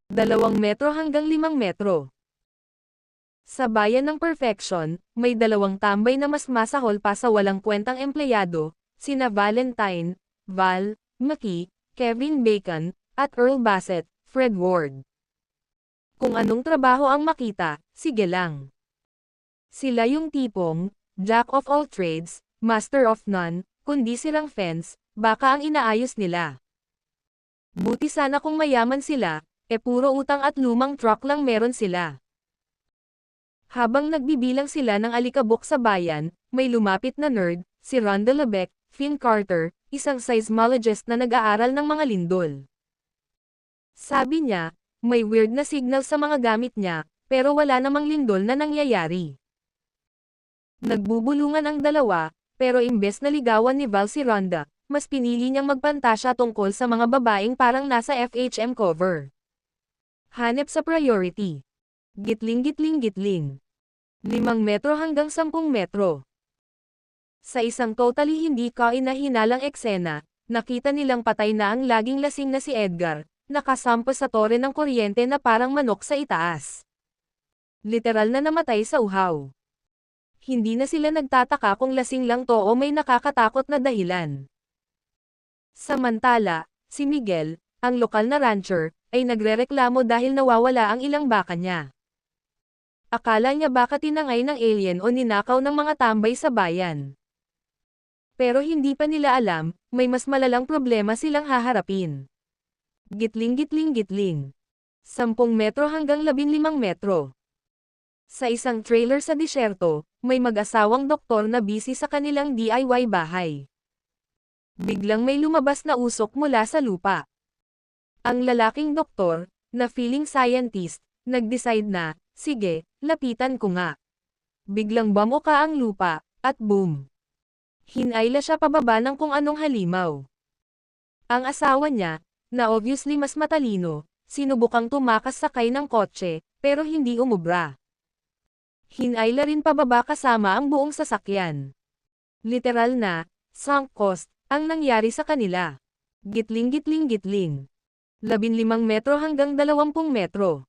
2 metro hanggang 5 metro. Sa bayan ng Perfection, may 2 tambay na mas masahol pa sa walang kwentang empleyado, sina Valentine, Val, Maki, Kevin Bacon, at Earl Bassett, Fred Ward. Kung anong trabaho ang makita, sige lang. Sila yung tipong, jack of all trades, master of none, kundi sirang fence, baka ang inaayos nila. Buti sana kung mayaman sila, puro utang at lumang truck lang meron sila. Habang nagbibilang sila ng alikabok sa bayan, may lumapit na nerd, si Rhonda Lebec, Finn Carter, isang seismologist na nag-aaral ng mga lindol. Sabi niya, may weird na signal sa mga gamit niya, pero wala namang lindol na nangyayari. Nagbubulungan ang dalawa, pero imbes na ligawan ni Val si Rhonda, mas pinili niyang magpantasya tungkol sa mga babaeng parang nasa FHM cover. Hanep sa priority. Gitling-gitling-gitling. 5 metro hanggang 10 metro. Sa isang totally hindi kaina-hinalang eksena, nakita nilang patay na ang laging lasing na si Edgar, nakasampas sa tore ng kuryente na parang manok sa itaas. Literal na namatay sa uhaw. Hindi na sila nagtataka kung lasing lang to o may nakakatakot na dahilan. Samantala, si Miguel, ang lokal na rancher, ay nagrereklamo dahil nawawala ang ilang baka niya. Akala niya baka tinangay ng alien o ninakaw ng mga tambay sa bayan. Pero hindi pa nila alam, may mas malalang problema silang haharapin. Gitling-gitling-gitling. 10 metro hanggang 15 metro. Sa isang trailer sa disyerto, may mag-asawang doktor na busy sa kanilang DIY bahay. Biglang may lumabas na usok mula sa lupa. Ang lalaking doktor, na feeling scientist, nag-decide na, sige, lapitan ko nga. Biglang bamuka ang lupa, at boom. Hinayla siya pababa ng kung anong halimaw. Ang asawa niya, na obviously mas matalino, sinubukang tumakas sakay ng kotse, pero hindi umubra. Hinayla rin pababa kasama ang buong sasakyan. Literal na, sunk cost, ang nangyari sa kanila. Gitling-gitling-gitling. 15 metro hanggang 20 metro.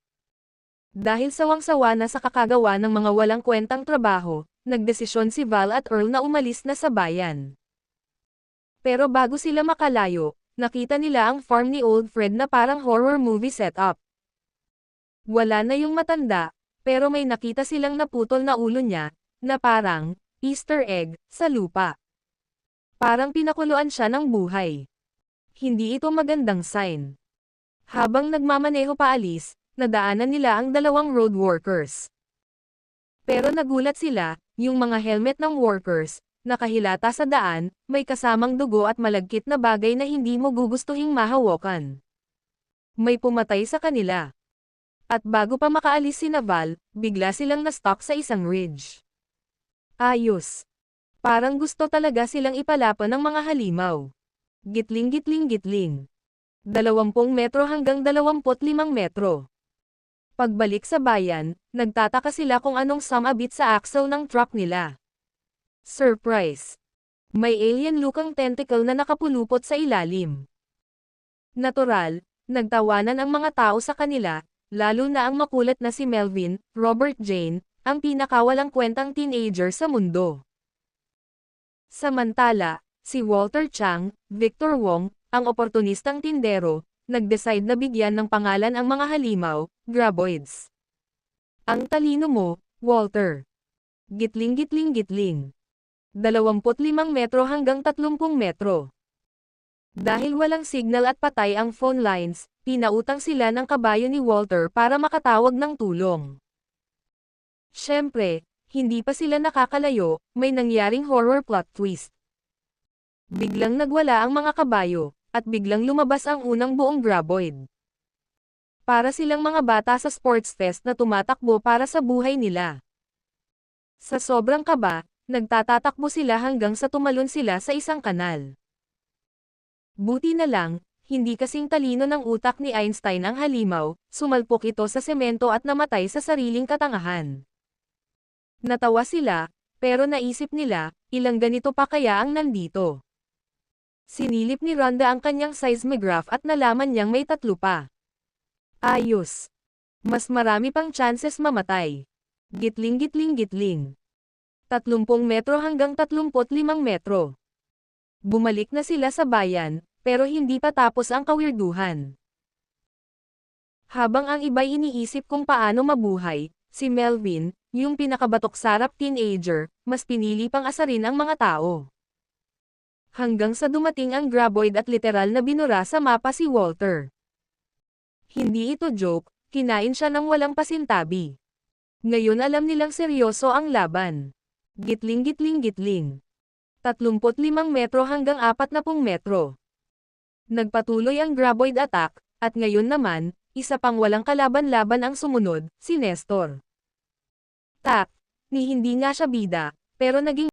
Dahil sawang-sawa na sa kakagawa ng mga walang kwentang trabaho, nagdesisyon si Val at Earl na umalis na sa bayan. Pero bago sila makalayo, nakita nila ang farm ni Old Fred na parang horror movie setup. Wala na yung matanda, pero may nakita silang naputol na ulo niya, na parang Easter egg sa lupa. Parang pinakuluan siya ng buhay. Hindi ito magandang sign. Habang nagmamaneho paalis, nadaanan nila ang 2 road workers. Pero nagulat sila, yung mga helmet ng workers, nakahilata sa daan, may kasamang dugo at malagkit na bagay na hindi mo gugustuhing mahawakan. May pumatay sa kanila. At bago pa makaalis si Val, bigla silang na-stuck sa isang ridge. Ayos. Parang gusto talaga silang ipalapan ng mga halimaw. Gitling-gitling-gitling. 20 metro hanggang 25 metro. Pagbalik sa bayan, nagtataka sila kung anong sumabit sa axle ng truck nila. Surprise! May alien-lukang tentacle na nakapulupot sa ilalim. Natural, nagtawanan ang mga tao sa kanila, lalo na ang makulat na si Melvin, Robert Jane, ang pinakawalang kwentang teenager sa mundo. Samantala, si Walter Chang, Victor Wong, ang oportunistang tindero, nag-decide na bigyan ng pangalan ang mga halimaw, graboids. Ang talino mo, Walter. Gitling-gitling-gitling. 25 metro hanggang 30 metro. Dahil walang signal at patay ang phone lines, pinautang sila ng kabayo ni Walter para makatawag ng tulong. Siyempre, hindi pa sila nakakalayo, may nangyaring horror plot twist. Biglang nagwala ang mga kabayo, at biglang lumabas ang unang buong graboid. Para silang mga bata sa sports fest na tumatakbo para sa buhay nila. Sa sobrang kaba, nagtatatakbo sila hanggang sa tumalon sila sa isang kanal. Buti na lang, hindi kasing talino ng utak ni Einstein ang halimaw, sumalpok ito sa semento at namatay sa sariling katangahan. Natawa sila, pero naisip nila, ilang ganito pa kaya ang nandito. Sinilip ni Rhonda ang kanyang seismograph at nalaman niyang may 3 pa. Ayos. Mas marami pang chances mamatay. Gitling gitling gitling. 30 metro hanggang 35 metro. Bumalik na sila sa bayan, pero hindi pa tapos ang kawirduhan. Habang ang iba'y iniisip kung paano mabuhay, si Melvin, yung pinakabatok sarap teenager, mas pinili pang asarin ang mga tao. Hanggang sa dumating ang graboid at literal na binura sa mapa si Walter. Hindi ito joke, kinain siya ng walang pasintabi. Ngayon alam nilang seryoso ang laban. Gitling gitling gitling. 35 metro hanggang 40 metro. Nagpatuloy ang graboid attack, at ngayon naman, isa pang walang kalaban-laban ang sumunod, si Nestor. Ni hindi nga siya bida, pero naging